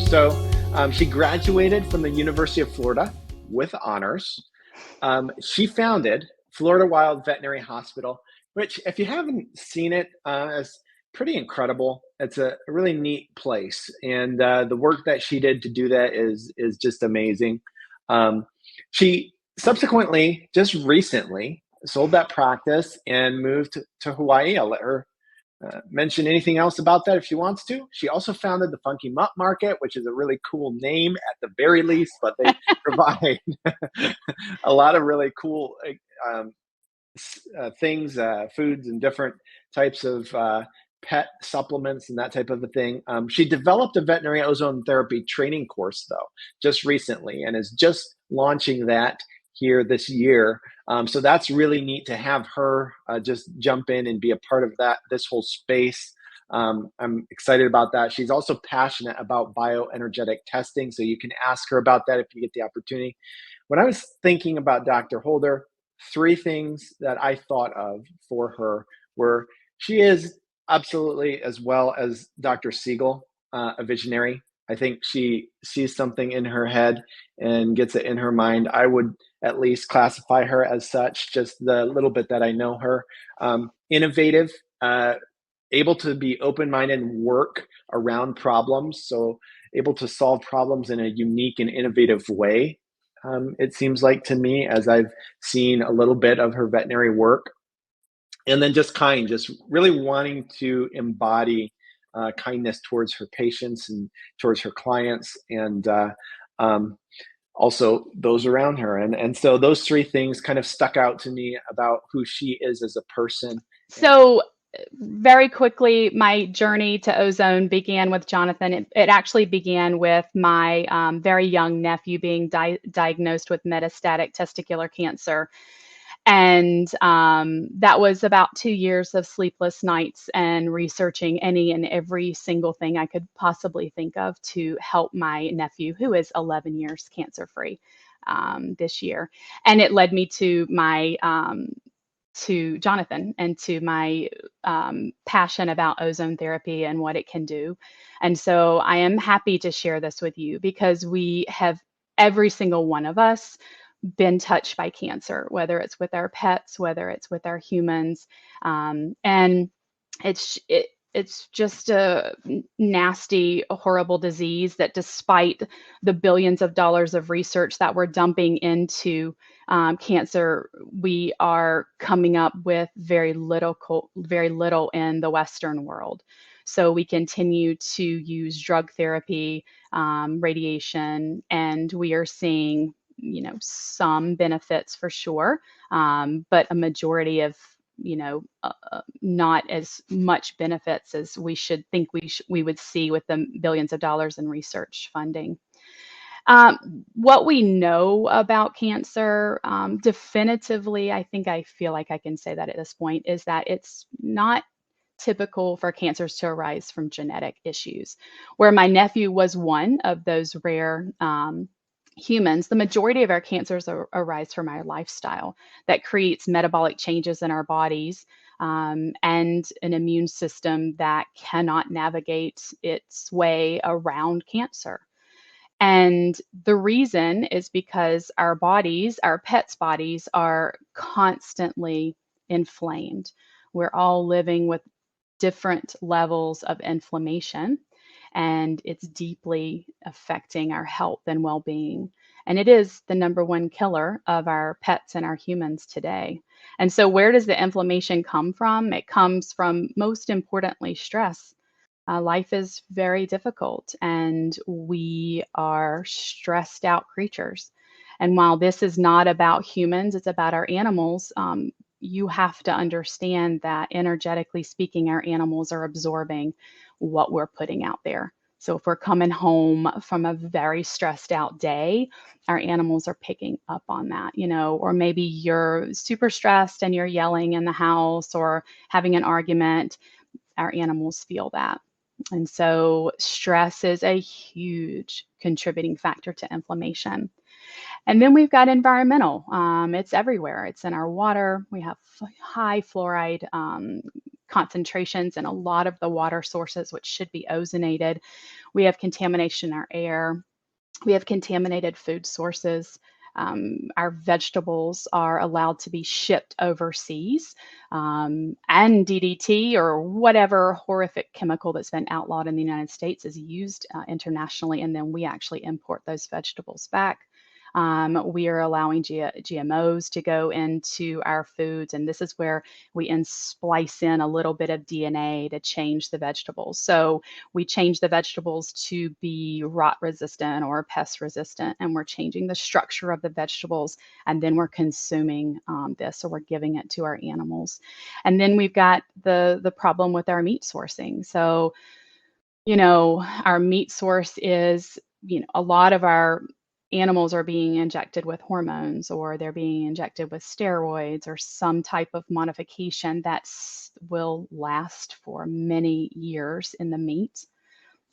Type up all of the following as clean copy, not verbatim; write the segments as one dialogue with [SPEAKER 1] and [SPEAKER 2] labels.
[SPEAKER 1] She graduated from the University of Florida with honors. She founded Florida Wild Veterinary Hospital, which, if you haven't seen it, is pretty incredible. It's a really neat place, and the work that she did to do that is just amazing. She subsequently, just recently, sold that practice and moved to Hawaii. I'll let her mention anything else about that if she wants to. She also founded the Funky Mutt Market, which is a really cool name at the very least, but they provide a lot of really cool um, things, foods, and different types of pet supplements and that type of a thing. She developed a veterinary ozone therapy training course, though, just recently, and is just launching that here this year. So that's really neat to have her just jump in and be a part of this whole space. I'm excited about that. She's also passionate about bioenergetic testing, so you can ask her about that if you get the opportunity. When I was thinking about Dr. Holder, three things that I thought of for her were: she is absolutely, as well as Dr. Siegel, a visionary. I think she sees something in her head and gets it in her mind. I would at least classify her as such, just the little bit that I know her. Innovative, able to be open-minded and work around problems, so able to solve problems in a unique and innovative way. It seems like to me, as I've seen a little bit of her veterinary work. And then just kind, just really wanting to embody kindness towards her patients and towards her clients, and also those around her. And so those three things kind of stuck out to me about who she is as a person.
[SPEAKER 2] So very quickly, my journey to ozone began with Jonathan. It actually began with my very young nephew being diagnosed with metastatic testicular cancer. And that was about 2 years of sleepless nights and researching any and every single thing I could possibly think of to help my nephew, who is 11 years cancer-free this year. And it led me to to Jonathan and to my passion about ozone therapy and what it can do. And so I am happy to share this with you because we have, every single one of us, been touched by cancer, whether it's with our pets, whether it's with our humans. And it's just a nasty, horrible disease that, despite the billions of dollars of research that we're dumping into cancer, we are coming up with very little in the Western world. So we continue to use drug therapy, radiation, and we are seeing, some benefits for sure, but a majority of, not as much benefits as we should think we would see with the billions of dollars in research funding. What we know about cancer, definitively, I feel like I can say that at this point, is that it's not typical for cancers to arise from genetic issues. Where my nephew was one of those rare humans, the majority of our cancers arise from our lifestyle that creates metabolic changes in our bodies, and an immune system that cannot navigate its way around cancer. And the reason is because our bodies, our pets' bodies, are constantly inflamed. We're all living with different levels of inflammation, and it's deeply affecting our health and well-being. And it is the number one killer of our pets and our humans today. And so where does the inflammation come from? It comes from, most importantly, stress. Life is very difficult, and we are stressed out creatures. And while this is not about humans, it's about our animals. You have to understand that, energetically speaking, our animals are absorbing what we're putting out there. So if we're coming home from a very stressed out day, our animals are picking up on that, or maybe you're super stressed and you're yelling in the house or having an argument. Our animals feel that. And so stress is a huge contributing factor to inflammation. And then we've got environmental. It's everywhere. It's in our water. We have high fluoride concentrations in a lot of the water sources, which should be ozonated. We have contamination in our air. We have contaminated food sources. Our vegetables are allowed to be shipped overseas, and DDT or whatever horrific chemical that's been outlawed in the United States is used internationally, and then we actually import those vegetables back. We are allowing GMOs to go into our foods, and this is where we splice in a little bit of DNA to change the vegetables. So we change the vegetables to be rot resistant or pest resistant, and we're changing the structure of the vegetables, and then we're consuming this, or we're giving it to our animals. And then we've got the problem with our meat sourcing. So, our meat source is, a lot of our animals are being injected with hormones, or they're being injected with steroids or some type of modification that will last for many years in the meat.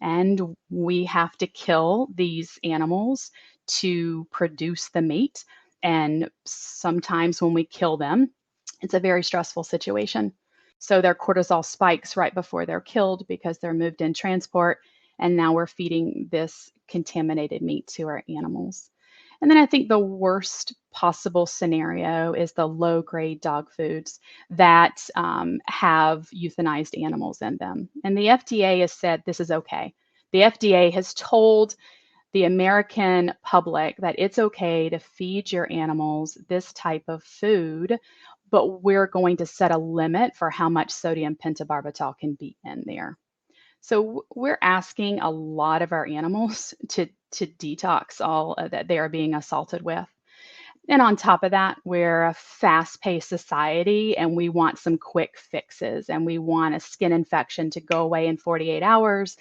[SPEAKER 2] And we have to kill these animals to produce the meat. And sometimes when we kill them, it's a very stressful situation. So their cortisol spikes right before they're killed because they're moved in transport. And now we're feeding this contaminated meat to our animals. And then I think the worst possible scenario is the low-grade dog foods that have euthanized animals in them. And the FDA has said this is okay. The FDA has told the American public that it's okay to feed your animals this type of food, but we're going to set a limit for how much sodium pentobarbital can be in there. So we're asking a lot of our animals to detox all that they are being assaulted with. And on top of that, we're a fast-paced society, and we want some quick fixes, and we want a skin infection to go away in 48 hours.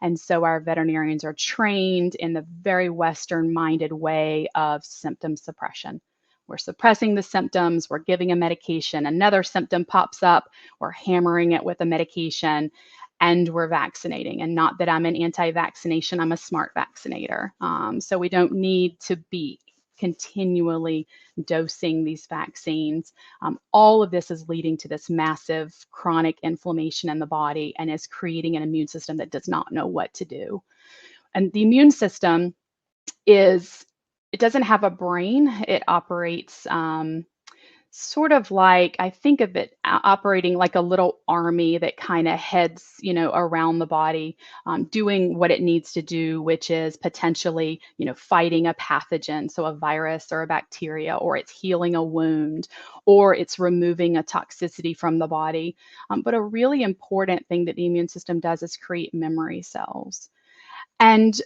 [SPEAKER 2] And so our veterinarians are trained in the very Western-minded way of symptom suppression. We're suppressing the symptoms, we're giving a medication, another symptom pops up, we're hammering it with a medication, and we're vaccinating. And not that I'm an anti-vaccination, I'm a smart vaccinator. So we don't need to be continually dosing these vaccines. All of this is leading to this massive chronic inflammation in the body and is creating an immune system that does not know what to do. And the immune system it doesn't have a brain. It operates sort of like, I think of it operating like a little army that kind of heads, around the body, doing what it needs to do, which is potentially, fighting a pathogen, so a virus or a bacteria, or it's healing a wound, or it's removing a toxicity from the body. But a really important thing that the immune system does is create memory cells. And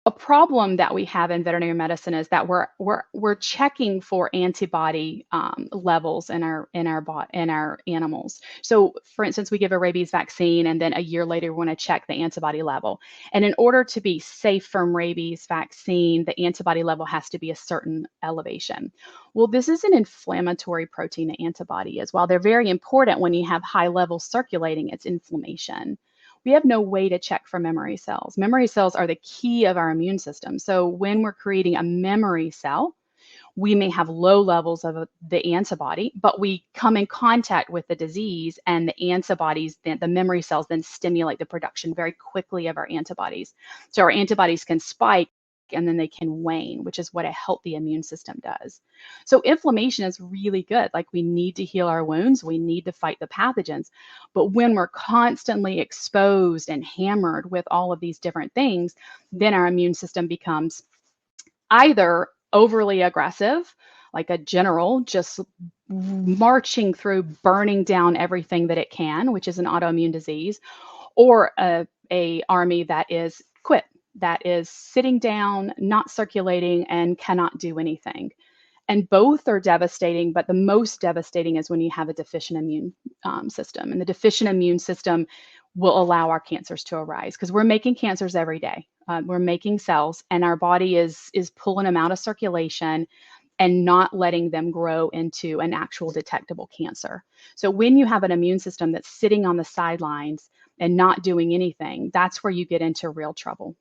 [SPEAKER 2] a problem that we have in veterinary medicine is that we're checking for antibody levels in our animals. So, for instance, we give a rabies vaccine, and then a year later, we want to check the antibody level. And in order to be safe from rabies vaccine, the antibody level has to be a certain elevation. Well, this is an inflammatory protein, the antibody is. While they're very important when you have high levels circulating, it's inflammation. We have no way to check for memory cells. Memory cells are the key of our immune system. So when we're creating a memory cell, we may have low levels of the antibody, but we come in contact with the disease, and the antibodies, the memory cells then stimulate the production very quickly of our antibodies. So our antibodies can spike and then they can wane, which is what a healthy immune system does. So inflammation is really good. Like, we need to heal our wounds, we need to fight the pathogens. But when we're constantly exposed and hammered with all of these different things, then our immune system becomes either overly aggressive, like a general just marching through, burning down everything that it can, which is an autoimmune disease, or a army that is quit, that is sitting down, not circulating, and cannot do anything. And both are devastating, but the most devastating is when you have a deficient immune system. And the deficient immune system will allow our cancers to arise, because we're making cancers every day. We're making cells, and our body is pulling them out of circulation and not letting them grow into an actual detectable cancer. So when you have an immune system that's sitting on the sidelines and not doing anything, that's where you get into real trouble.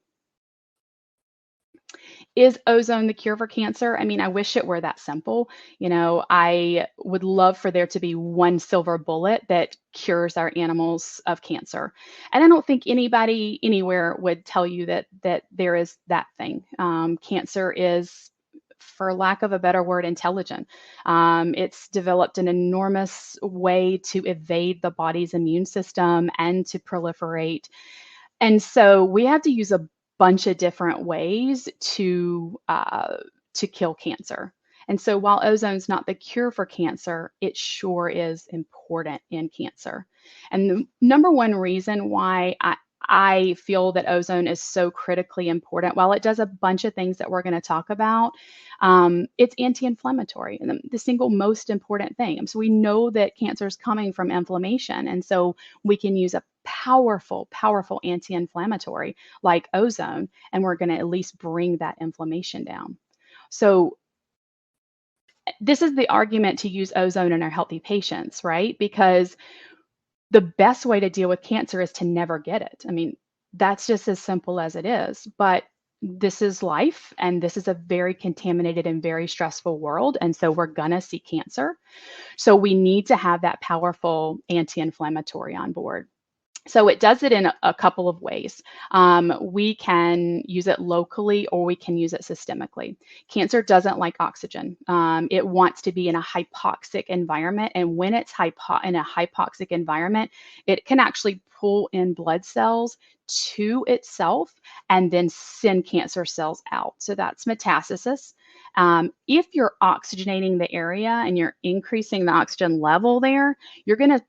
[SPEAKER 2] is ozone the cure for cancer? I mean, I wish it were that simple. I would love for there to be one silver bullet that cures our animals of cancer. And I don't think anybody anywhere would tell you that there is that thing. Cancer is, for lack of a better word, intelligent. It's developed an enormous way to evade the body's immune system and to proliferate. And so we have to use a bunch of different ways to kill cancer. And so while ozone's not the cure for cancer, it sure is important in cancer. And the number one reason why I feel that ozone is so critically important, while it does a bunch of things that we're going to talk about, it's anti-inflammatory, and the single most important thing. So we know that cancer is coming from inflammation, and so we can use a powerful, powerful anti-inflammatory like ozone, and we're going to at least bring that inflammation down. So this is the argument to use ozone in our healthy patients, right? Because the best way to deal with cancer is to never get it. I mean, that's just as simple as it is. But this is life, and this is a very contaminated and very stressful world. And so we're going to see cancer. So we need to have that powerful anti-inflammatory on board. So it does it in a couple of ways. We can use it locally, or we can use it systemically. Cancer doesn't like oxygen. It wants to be in a hypoxic environment. And when it's in a hypoxic environment, it can actually pull in blood cells to itself and then send cancer cells out. So that's metastasis. If you're oxygenating the area and you're increasing the oxygen level there, you're going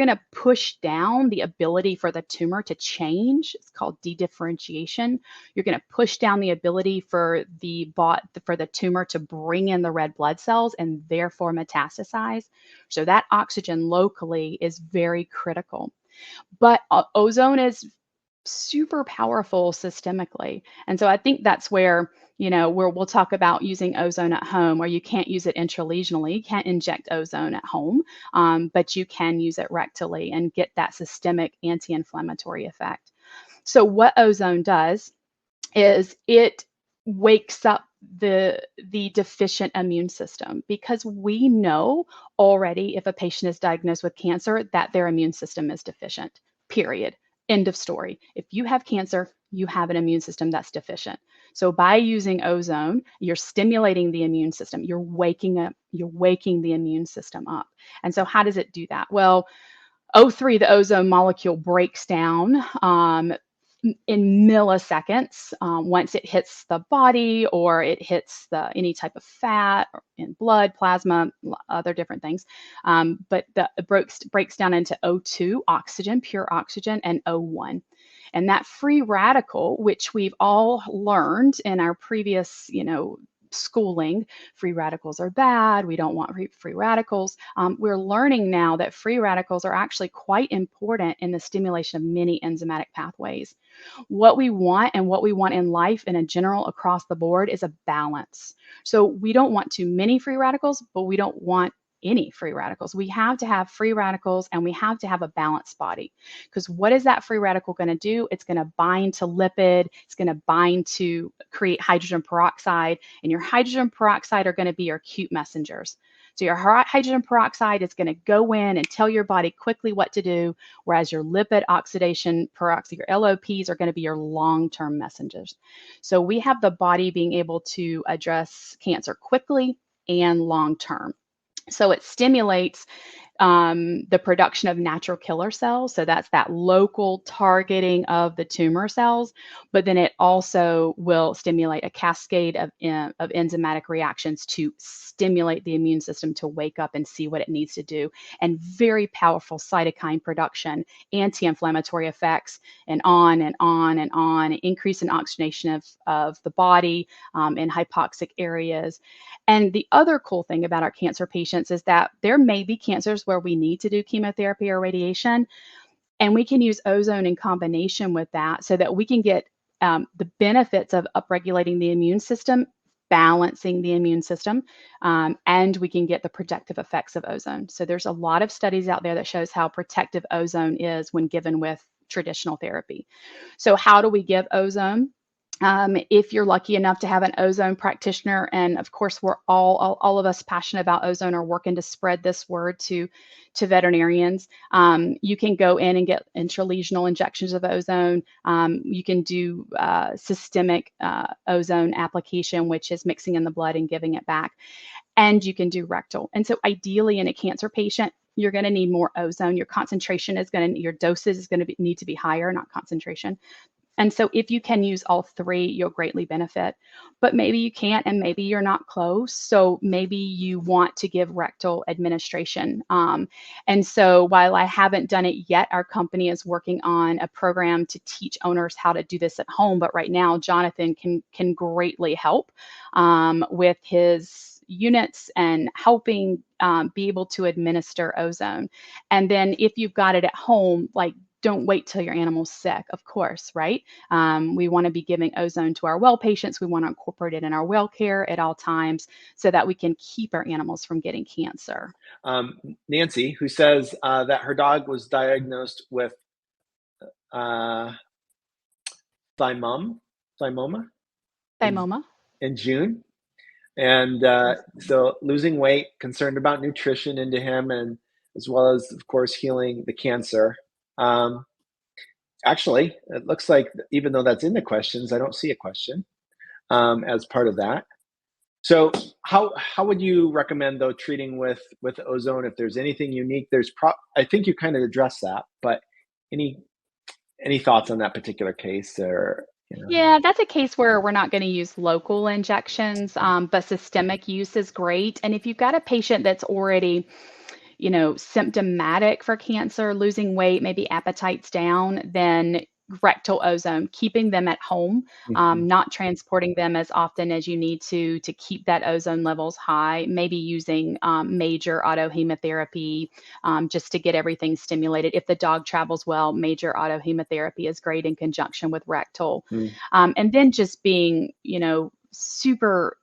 [SPEAKER 2] to push down the ability for the tumor to change. It's called dedifferentiation. You're going to push down the ability for the tumor to bring in the red blood cells and therefore metastasize. So that oxygen locally is very critical. But ozone is super powerful systemically. And so I think that's where we'll talk about using ozone at home, where you can't use it intralesionally. You can't inject ozone at home, but you can use it rectally and get that systemic anti-inflammatory effect. So what ozone does is it wakes up the deficient immune system, because we know already, if a patient is diagnosed with cancer, that their immune system is deficient, period. End of story. If you have cancer, you have an immune system that's deficient. So by using ozone, you're stimulating the immune system. You're waking the immune system up. And so how does it do that? Well, O3, the ozone molecule, breaks down in milliseconds once it hits the body, or it hits any type of fat or in blood, plasma, other different things. But it breaks down into O2, oxygen, pure oxygen, and O1. And that free radical, which we've all learned in our previous, schooling, free radicals are bad. We don't want free radicals. We're learning now that free radicals are actually quite important in the stimulation of many enzymatic pathways. What we want in life in a general across the board is a balance. So we don't want too many free radicals, but we don't want any free radicals. We have to have free radicals, and we have to have a balanced body. Because what is that free radical going to do? It's going to bind to lipid. It's going to bind to create hydrogen peroxide. And your hydrogen peroxide are going to be your cute messengers. So your hydrogen peroxide is going to go in and tell your body quickly what to do, whereas your lipid oxidation peroxide, your LOPs, are going to be your long-term messengers. So we have the body being able to address cancer quickly and long-term. So it stimulates the production of natural killer cells. So that's that local targeting of the tumor cells. But then it also will stimulate a cascade of enzymatic reactions to stimulate the immune system to wake up and see what it needs to do. And very powerful cytokine production, anti-inflammatory effects, and on and on and on, increase in oxygenation of the body in hypoxic areas. And the other cool thing about our cancer patients is that there may be cancers where we need to do chemotherapy or radiation, and we can use ozone in combination with that so that we can get the benefits of upregulating the immune system, balancing the immune system, and we can get the protective effects of ozone. So there's a lot of studies out there that shows how protective ozone is when given with traditional therapy. So how do we give ozone? If you're lucky enough to have an ozone practitioner, and of course, we're all of us passionate about ozone are working to spread this word to veterinarians. You can go in and get intralesional injections of ozone. You can do systemic ozone application, which is mixing in the blood and giving it back, and you can do rectal. And so, ideally, in a cancer patient, you're going to need more ozone. Your concentration is going to, your doses is going to need to be higher, not concentration. And so if you can use all three, you'll greatly benefit. But maybe you can't, and maybe you're not close. So maybe you want to give rectal administration. And so while I haven't done it yet, our company is working on a program to teach owners how to do this at home. But right now, Jonathan can greatly help with his units and helping be able to administer ozone. And then if you've got it at home, like, don't wait till your animal's sick, of course, right? We want to be giving ozone to our well patients. We want to incorporate it in our well care at all times so that we can keep our animals from getting cancer.
[SPEAKER 1] Nancy, who says that her dog was diagnosed with thymoma
[SPEAKER 2] Thymoma.
[SPEAKER 1] in June. And so losing weight, concerned about nutrition into him, and as well as, of course, healing the cancer. Actually, it looks like even though that's in the questions, I don't see a question as part of that. So how would you recommend, though, treating with ozone? If there's anything unique, I think you kind of addressed that, but any thoughts on that particular case? Or
[SPEAKER 2] Yeah, that's a case where we're not going to use local injections, but systemic use is great. And if you've got a patient that's already symptomatic for cancer, losing weight, maybe appetite's down, then rectal ozone, keeping them at home, not transporting them as often as you need to keep that ozone levels high, maybe using major autohemotherapy just to get everything stimulated. If the dog travels well, major autohemotherapy is great in conjunction with rectal. And then just being, super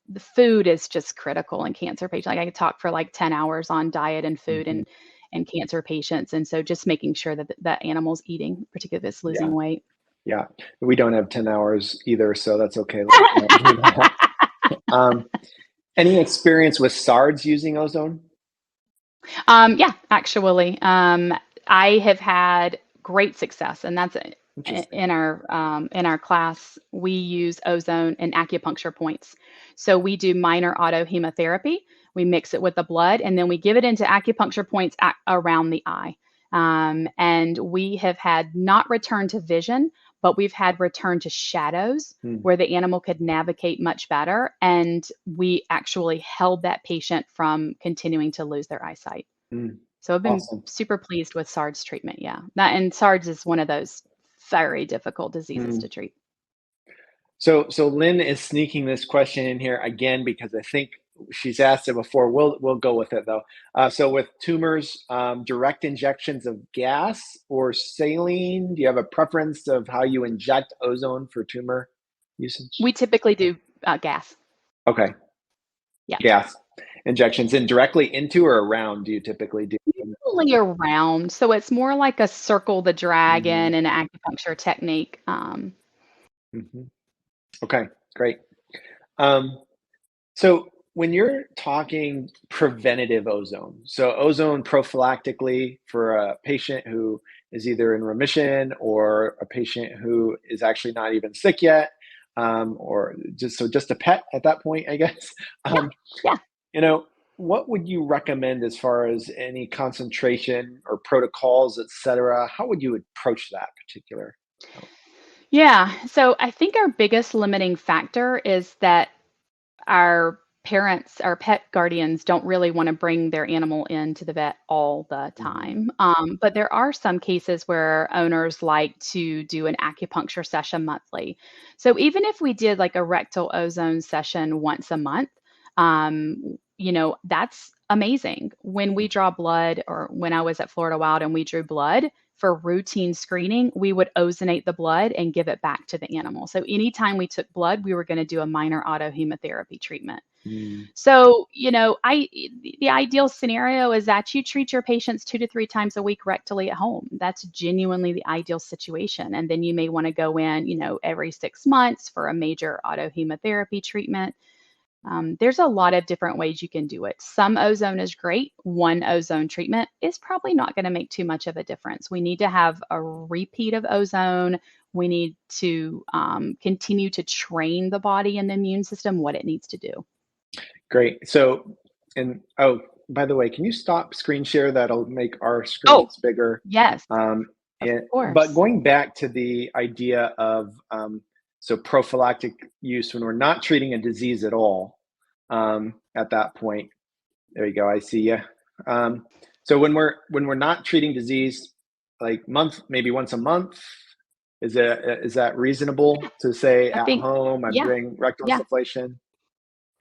[SPEAKER 2] the food is just critical in cancer patients. Like, I could talk for like 10 hours on diet and food and cancer patients. And so just making sure that that animal's eating, particularly if it's losing weight.
[SPEAKER 1] Yeah. We don't have 10 hours either, so that's okay. Any experience with SARDs using ozone?
[SPEAKER 2] Yeah, actually, I have had great success, and that's in our class. We use ozone and acupuncture points. So we do minor autohemotherapy. We mix it with the blood, and then we give it into acupuncture points around the eye. And we have had not return to vision, but we've had return to shadows where the animal could navigate much better. And we actually held that patient from continuing to lose their eyesight. So I've been super pleased with SARD's treatment. Yeah. And SARD's is one of those very difficult diseases to treat.
[SPEAKER 1] So Lynn is sneaking this question in here again because I think she's asked it before. We'll go with it though. So with tumors, direct injections of gas or saline, do you have a preference of how you inject ozone for tumor usage?
[SPEAKER 2] We typically do gas.
[SPEAKER 1] Okay.
[SPEAKER 2] Yeah.
[SPEAKER 1] Gas injections. And directly into or around do you typically do?
[SPEAKER 2] Usually around. So it's more like a circle the dragon and an acupuncture technique.
[SPEAKER 1] Okay, great. So when you're talking preventative ozone, so ozone prophylactically for a patient who is either in remission or a patient who is actually not even sick yet, or just a pet at that point, I guess.
[SPEAKER 2] Yeah.
[SPEAKER 1] What would you recommend as far as any concentration or protocols, et cetera? How would you approach that particular?
[SPEAKER 2] Yeah. So I think our biggest limiting factor is that our parents, our pet guardians, don't really want to bring their animal into the vet all the time. But there are some cases where owners like to do an acupuncture session monthly. So even if we did like a rectal ozone session once a month, that's amazing. When we draw blood, or when I was at Florida Wild and we drew blood for routine screening, we would ozonate the blood and give it back to the animal. So anytime we took blood, we were going to do a minor autohemotherapy treatment.
[SPEAKER 1] Mm.
[SPEAKER 2] So, the ideal scenario is that you treat your patients 2 to 3 times a week rectally at home. That's genuinely the ideal situation. And then you may want to go in, every 6 months for a major autohemotherapy treatment. There's a lot of different ways you can do it. Some ozone is great. One ozone treatment is probably not going to make too much of a difference. We need to have a repeat of ozone. We need to continue to train the body and the immune system what it needs to do.
[SPEAKER 1] Great. So, and oh, by the way, can you stop screen share? That'll make our
[SPEAKER 2] Oh,
[SPEAKER 1] screens bigger.
[SPEAKER 2] yes,
[SPEAKER 1] Of
[SPEAKER 2] of
[SPEAKER 1] but
[SPEAKER 2] course.
[SPEAKER 1] going back to the idea of so prophylactic use when we're not treating a disease at all, at that point. There you go. I see you. So when we're not treating disease, like maybe once a month, is that reasonable to say
[SPEAKER 2] I
[SPEAKER 1] at
[SPEAKER 2] think,
[SPEAKER 1] home I'm
[SPEAKER 2] yeah,
[SPEAKER 1] doing rectal
[SPEAKER 2] yeah.
[SPEAKER 1] insufflation,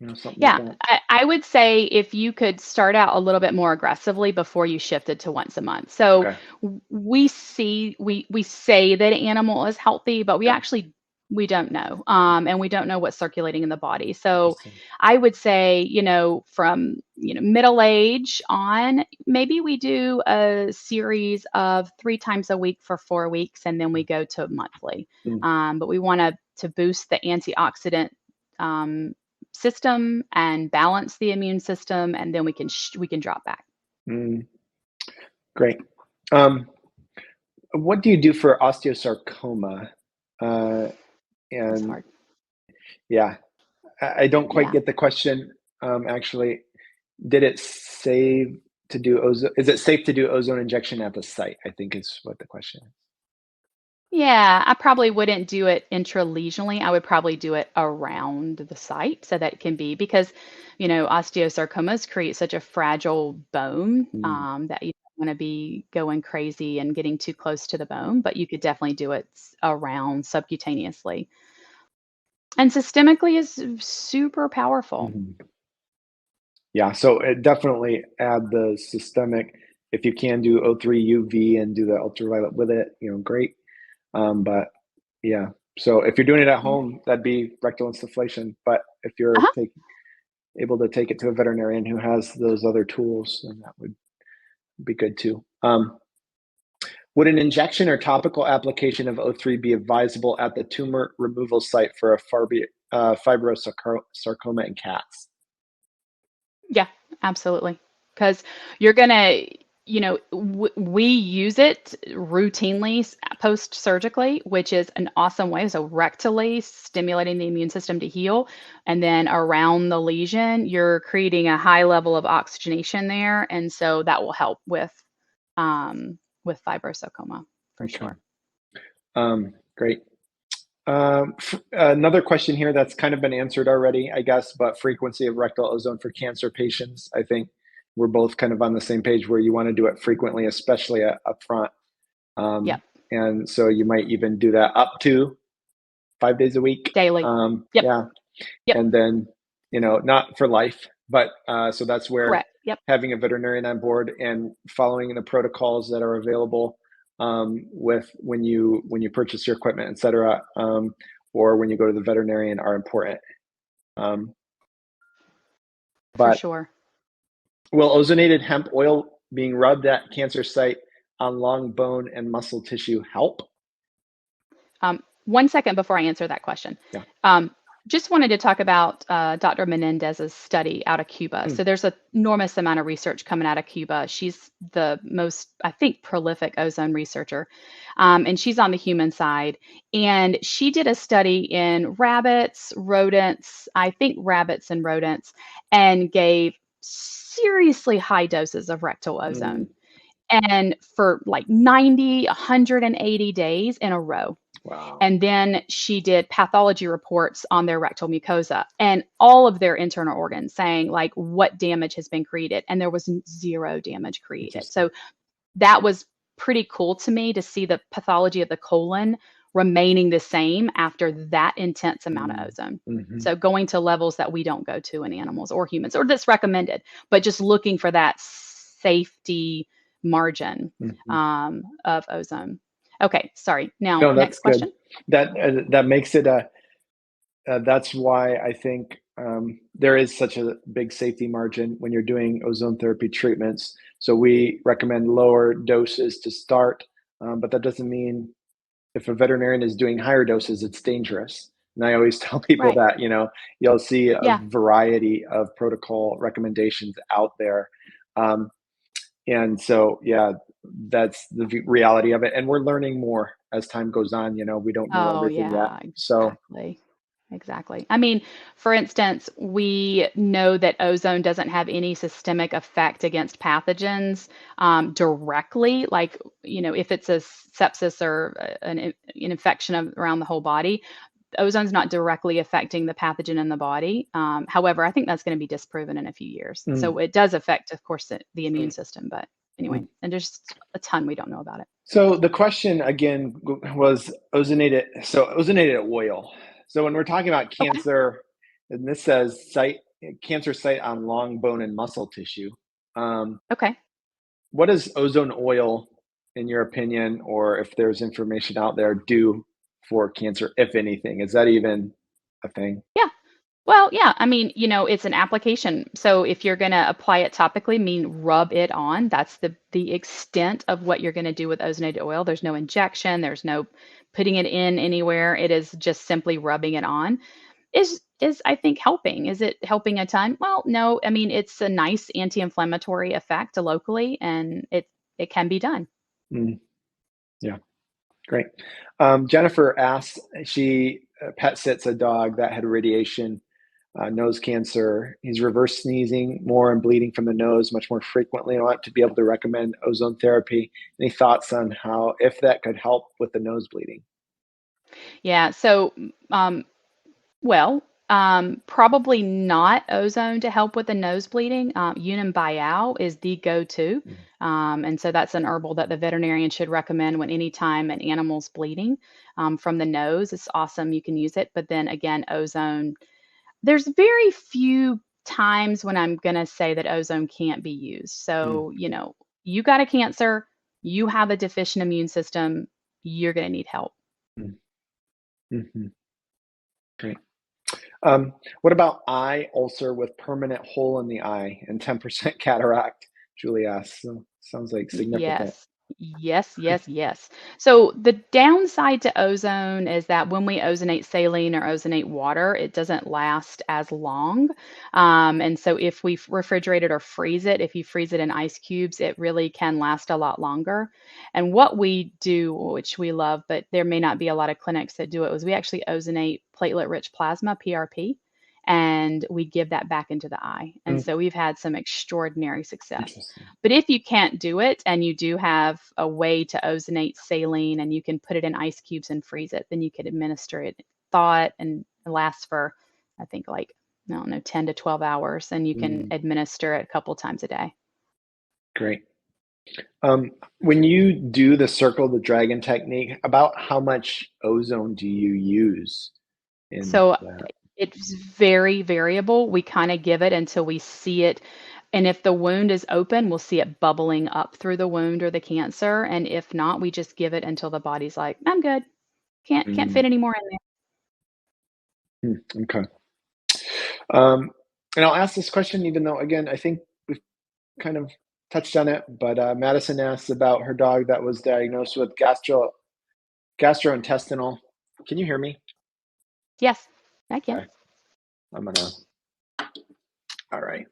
[SPEAKER 1] something like
[SPEAKER 2] Yeah,
[SPEAKER 1] that?
[SPEAKER 2] I would say if you could start out a little bit more aggressively before you shifted to once a month. So
[SPEAKER 1] Okay.
[SPEAKER 2] we say that animal is healthy, but
[SPEAKER 1] Yeah.
[SPEAKER 2] we don't know, and we don't know what's circulating in the body. So
[SPEAKER 1] Interesting.
[SPEAKER 2] I would say, from middle age on, maybe we do a series of 3 times a week for 4 weeks, and then we go to monthly.
[SPEAKER 1] Mm,
[SPEAKER 2] But we want to boost the antioxidant um, system and balance the immune system, and then we can drop back.
[SPEAKER 1] mm, great. Um, what do you do for osteosarcoma? Uh,
[SPEAKER 2] It's
[SPEAKER 1] and
[SPEAKER 2] hard.
[SPEAKER 1] yeah, I don't quite
[SPEAKER 2] Yeah.
[SPEAKER 1] get the question. Actually, did it save to do ozone? Is it safe to do ozone injection at the site? I think is what the question is.
[SPEAKER 2] Yeah, I probably wouldn't do it intralesionally. I would probably do it around the site so that it can be, because, osteosarcomas create such a fragile bone
[SPEAKER 1] Mm,
[SPEAKER 2] that you don't want to be going crazy and getting too close to the bone, but you could definitely do it around subcutaneously. And systemically is super powerful.
[SPEAKER 1] mhm. Yeah, so it definitely add the systemic. If you can do O3 UV and do the ultraviolet with it, great. But yeah, so if you're doing it at
[SPEAKER 2] Yeah.
[SPEAKER 1] home, that'd be rectal insufflation. But if you're
[SPEAKER 2] Uh-huh.
[SPEAKER 1] able to take it to a veterinarian who has those other tools, then that would be good too. Would an injection or topical application of O3 be advisable at the tumor removal site for a fibrosarcoma in cats?
[SPEAKER 2] Yeah, absolutely. Because you're gonna, we use it routinely post surgically, which is an awesome way. So rectally stimulating the immune system to heal, and then around the lesion, you're creating a high level of oxygenation there, and so that will help with fibrosarcoma for
[SPEAKER 1] Okay,
[SPEAKER 2] sure.
[SPEAKER 1] great. Another question here that's kind of been answered already, I guess, but frequency of rectal ozone for cancer patients. I think we're both kind of on the same page where you want to do it frequently, especially up front.
[SPEAKER 2] Yep.
[SPEAKER 1] And so you might even do that up to 5 days a week.
[SPEAKER 2] Daily. Yep.
[SPEAKER 1] Yeah.
[SPEAKER 2] Yep.
[SPEAKER 1] And then, not for life, but so that's where
[SPEAKER 2] Correct. Yep.
[SPEAKER 1] having a veterinarian on board and following the protocols that are available with when you purchase your equipment, et cetera, or when you go to the veterinarian are important. Um,
[SPEAKER 2] For
[SPEAKER 1] but
[SPEAKER 2] sure.
[SPEAKER 1] will ozonated hemp oil being rubbed at cancer site on lung, bone, and muscle tissue help?
[SPEAKER 2] 1 second before I answer that question.
[SPEAKER 1] Yeah.
[SPEAKER 2] Just wanted to talk about Dr. Menendez's study out of Cuba.
[SPEAKER 1] Mm,
[SPEAKER 2] So there's an enormous amount of research coming out of Cuba. She's the most, I think, prolific ozone researcher, and she's on the human side. And she did a study in rabbits, rodents, I think rabbits and rodents, and gave seriously high doses of rectal
[SPEAKER 1] mm,
[SPEAKER 2] ozone, and for like 90, 180 days in a row.
[SPEAKER 1] wow.
[SPEAKER 2] And then she did pathology reports on their rectal mucosa and all of their internal organs, saying like what damage has been created. And there was zero damage created.
[SPEAKER 1] Interesting.
[SPEAKER 2] So that was pretty cool to me to see the pathology of the colon remaining the same after that intense amount of
[SPEAKER 1] Mm.
[SPEAKER 2] ozone.
[SPEAKER 1] Mhm.
[SPEAKER 2] So going to levels that we don't go to in animals or humans, or that's recommended, but just looking for that safety margin
[SPEAKER 1] Mhm.
[SPEAKER 2] of ozone. Okay, sorry. Now,
[SPEAKER 1] No, that's
[SPEAKER 2] next
[SPEAKER 1] good.
[SPEAKER 2] question.
[SPEAKER 1] That makes it a that's why I think there is such a big safety margin when you're doing ozone therapy treatments. So we recommend lower doses to start, but that doesn't mean if a veterinarian is doing higher doses, it's dangerous. And I always tell people
[SPEAKER 2] Right.
[SPEAKER 1] that, you'll see a
[SPEAKER 2] Yeah.
[SPEAKER 1] variety of protocol recommendations out there. Um, and so, yeah, that's the reality of it. And we're learning more as time goes on. We don't know
[SPEAKER 2] Oh,
[SPEAKER 1] everything yet.
[SPEAKER 2] yeah,
[SPEAKER 1] So,
[SPEAKER 2] exactly. Exactly. I mean, for instance, we know that ozone doesn't have any systemic effect against pathogens directly. Like, if it's a sepsis or an infection around the whole body, ozone's not directly affecting the pathogen in the body. However, I think that's going to be disproven in a few years.
[SPEAKER 1] mm,
[SPEAKER 2] So it does affect, of course, the immune system. But
[SPEAKER 1] mm.
[SPEAKER 2] anyway, and there's a ton we don't know about it.
[SPEAKER 1] So the question again was ozonated. So ozonated oil. So when we're talking about
[SPEAKER 2] Okay.
[SPEAKER 1] cancer, and this says cancer site on long bone and muscle tissue. Um,
[SPEAKER 2] Okay.
[SPEAKER 1] what does ozone oil, in your opinion, or if there's information out there, do for cancer, if anything? Is that even a thing?
[SPEAKER 2] Yeah. Well, yeah, I mean, it's an application. So if you're going to apply it topically, mean rub it on, that's the extent of what you're going to do with ozonated oil. There's no injection, there's no putting it in anywhere. It is just simply rubbing it on. Is I think helping. Is it helping a ton? Well, no. I mean, it's a nice anti-inflammatory effect locally and it can be done.
[SPEAKER 1] Mm, yeah, great. Jennifer asks, she pet sits a dog that had radiation nose cancer. He's reverse sneezing more and bleeding from the nose much more frequently. I want to be able to recommend ozone therapy. Any thoughts on how, if that could help with the nose bleeding?
[SPEAKER 2] Yeah, so um well, probably not ozone to help with the nose bleeding. Unum Biao is the go-to.
[SPEAKER 1] Mm.
[SPEAKER 2] And so that's an herbal that the veterinarian should recommend when anytime an animal's bleeding from the nose. It's awesome. You can use it. But then again, ozone, there's very few times when I'm going to say that ozone can't be used.
[SPEAKER 1] Mm.
[SPEAKER 2] So, you got a cancer, you have a deficient immune system, you're going to need help.
[SPEAKER 1] Mm. Mhm. Great. What about eye ulcer with permanent hole in the eye and 10% cataract? Julie asks. So, sounds like significant.
[SPEAKER 2] Yes. Yes, yes, yes. So the downside to ozone is that when we ozonate saline or ozonate water, it doesn't last as long. And so if we refrigerate it or freeze it, if you freeze it in ice cubes, it really can last a lot longer. And what we do, which we love, but there may not be a lot of clinics that do it, is we actually ozonate platelet-rich plasma, PRP, and we give that back into the eye. And
[SPEAKER 1] Mm.
[SPEAKER 2] so we've had some extraordinary success.
[SPEAKER 1] Interesting.
[SPEAKER 2] But if you can't do it and you do have a way to ozonate saline and you can put it in ice cubes and freeze it, then you could administer it thaw it and it lasts for, I think, like, I don't know, 10 to 12 hours, and you can
[SPEAKER 1] Mm.
[SPEAKER 2] administer it a couple times a day.
[SPEAKER 1] Great. When you do the circle the dragon technique, about how much ozone do you use in
[SPEAKER 2] So
[SPEAKER 1] that?
[SPEAKER 2] it's very variable. We kind of give it until we see it. And if the wound is open, we'll see it bubbling up through the wound or the cancer. And if not, we just give it until the body's like, I'm good. Can't
[SPEAKER 1] Mm.
[SPEAKER 2] fit any more in there.
[SPEAKER 1] Okay. Um, and I'll ask this question, even though, again, I think we've kind of touched on it. But Madison asks about her dog that was diagnosed with gastrointestinal. Can you hear me?
[SPEAKER 2] Yes, I can.
[SPEAKER 1] Okay, I'm gonna. All right.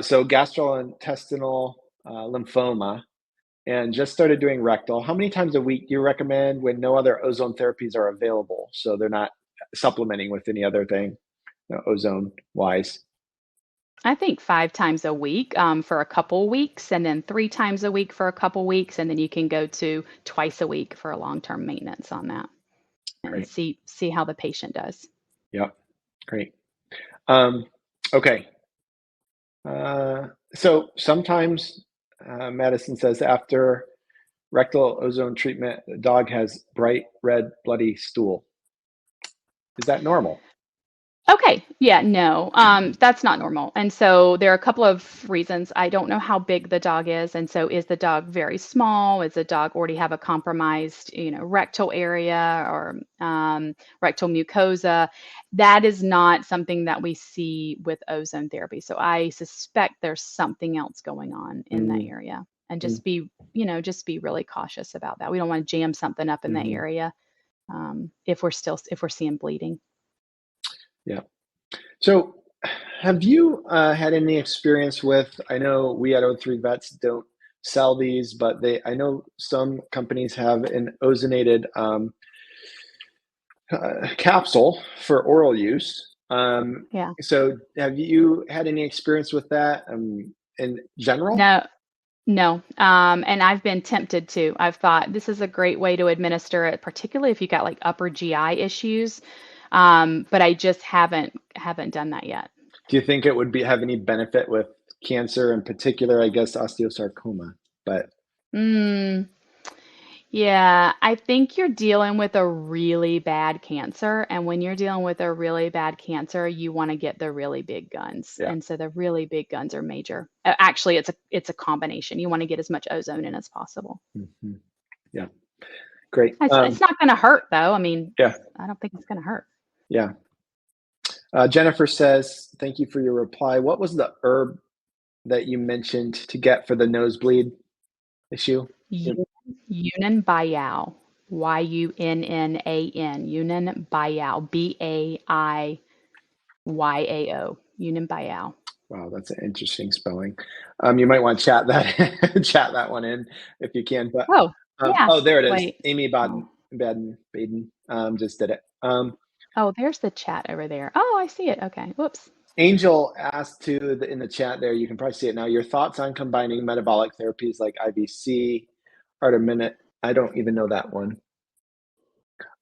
[SPEAKER 1] So gastrointestinal lymphoma, and just started doing rectal. How many times a week do you recommend when no other ozone therapies are available? So they're not supplementing with any other thing, ozone wise.
[SPEAKER 2] I think 5 times a week, for a couple weeks, and then 3 times a week for a couple weeks, and then you can go to twice a week for a long-term maintenance on that and
[SPEAKER 1] Great.
[SPEAKER 2] see how the patient does.
[SPEAKER 1] Yep. Great. Um, okay. So sometimes Madison says after rectal ozone treatment. The dog has bright red bloody stool. Is that normal?
[SPEAKER 2] Okay, yeah, no, that's not normal. And so there are a couple of reasons. I don't know how big the dog is. And so is the dog very small? Is the dog already have a compromised, rectal area or rectal mucosa? That is not something that we see with ozone therapy. So I suspect there's something else going on in that
[SPEAKER 1] Mm,
[SPEAKER 2] area. And
[SPEAKER 1] mm,
[SPEAKER 2] just be really cautious about that. We don't want to jam something up in that
[SPEAKER 1] mhm.
[SPEAKER 2] area if we're seeing bleeding.
[SPEAKER 1] Yeah. So, have you had any experience with? I know we at O3 Vets don't sell these, but I know some companies have an ozonated capsule for oral use.
[SPEAKER 2] Yeah.
[SPEAKER 1] So, have you had any experience with that in general?
[SPEAKER 2] No, no. And I've been tempted to. I've thought this is a great way to administer it, particularly if you got like upper GI issues. But I just haven't done that yet.
[SPEAKER 1] Do you think it would have any benefit with cancer in particular? I guess osteosarcoma, but
[SPEAKER 2] Mm, yeah, I think you're dealing with a really bad cancer, and when you're dealing with a really bad cancer, you want to get the really big guns.
[SPEAKER 1] yeah.
[SPEAKER 2] And so the really big guns are major. Actually, it's a combination. You want to get as much ozone in as possible.
[SPEAKER 1] Mhm. Yeah, great.
[SPEAKER 2] It's not going to hurt though. I mean,
[SPEAKER 1] Yeah,
[SPEAKER 2] I don't think it's going to hurt.
[SPEAKER 1] yeah. Jennifer says, "Thank you for your reply. What was the herb that you mentioned to get for the nosebleed issue?"
[SPEAKER 2] Yu Yunnan Baiyao, Yunnan, Yunnan Baiyao, Baiyao, Yunnan Baiyao.
[SPEAKER 1] Wow, that's an interesting spelling. You might want to chat that chat that one in if you can. But
[SPEAKER 2] Oh, yeah.
[SPEAKER 1] oh, there it is.
[SPEAKER 2] Wait.
[SPEAKER 1] Amy
[SPEAKER 2] Oh,
[SPEAKER 1] Baden just did it.
[SPEAKER 2] oh, there's the chat over there. Oh, I see it. Okay. Whoops.
[SPEAKER 1] Angel asked in the chat there. You can probably see it now. Your thoughts on combining metabolic therapies like IVC, artemisinin. I don't even know that one.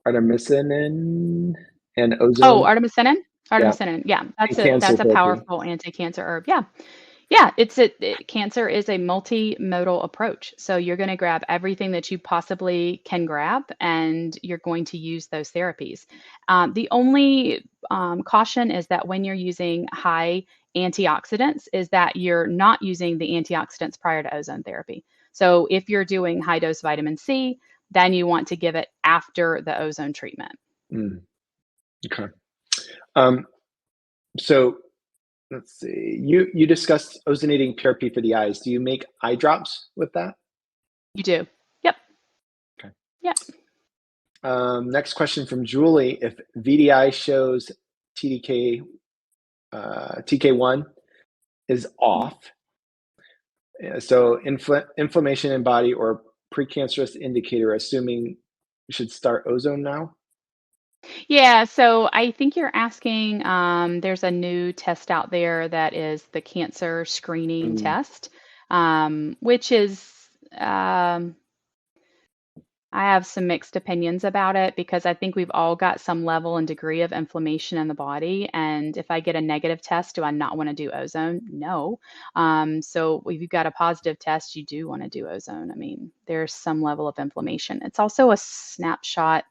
[SPEAKER 1] Artemisinin and
[SPEAKER 2] Oh,
[SPEAKER 1] ozone.
[SPEAKER 2] artemisinin?
[SPEAKER 1] Yeah,
[SPEAKER 2] Artemisinin. Yeah,
[SPEAKER 1] and cancer
[SPEAKER 2] that's a
[SPEAKER 1] therapy.
[SPEAKER 2] powerful anti-cancer herb. Yeah. Yeah, cancer is a multimodal approach. So you're going to grab everything that you possibly can grab, and you're going to use those therapies. The only caution is that when you're using high antioxidants, is that you're not using the antioxidants prior to ozone therapy. So if you're doing high dose vitamin C, then you want to give it after the ozone treatment.
[SPEAKER 1] Mm, okay. Um, so let's see. You discussed ozonating PRP for the eyes. Do you make eye drops with that?
[SPEAKER 2] You do. Yep.
[SPEAKER 1] Okay.
[SPEAKER 2] Yep.
[SPEAKER 1] Next question from Julie. If VDI shows TDK TK1 is off, so inflammation in body or precancerous indicator, assuming we should start ozone now.
[SPEAKER 2] Yeah, so I think you're asking, there's a new test out there that is the cancer screening
[SPEAKER 1] Mm,
[SPEAKER 2] test, which is, um, I have some mixed opinions about it because I think we've all got some level and degree of inflammation in the body. And if I get a negative test, do I not want to do ozone? No. So if you've got a positive test, you do want to do ozone. I mean, there's some level of inflammation. It's also a snapshot,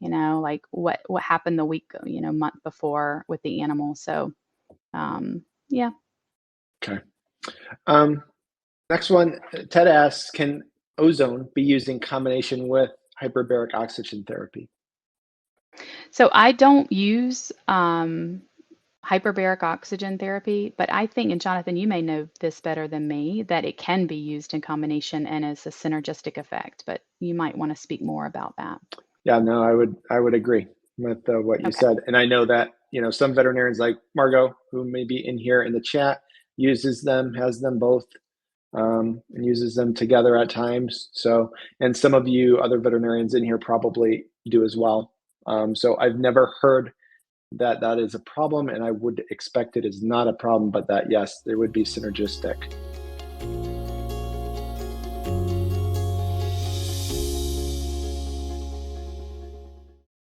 [SPEAKER 2] like what happened the week, month before with the animal. So yeah.
[SPEAKER 1] okay. Um, Next one, Ted asks, can ozone be used in combination with hyperbaric oxygen therapy?
[SPEAKER 2] So I don't use hyperbaric oxygen therapy, but I think, and Jonathan, you may know this better than me, that it can be used in combination and as a synergistic effect, but you might want to speak more about that.
[SPEAKER 1] Yeah, no, I would agree with what you
[SPEAKER 2] Okay.
[SPEAKER 1] said, and I know that some veterinarians like Margot, who may be in here in the chat, uses them, has them both, and uses them together at times. So, and some of you other veterinarians in here probably do as well. So I've never heard that is a problem, and I would expect it is not a problem, but that yes, they would be synergistic.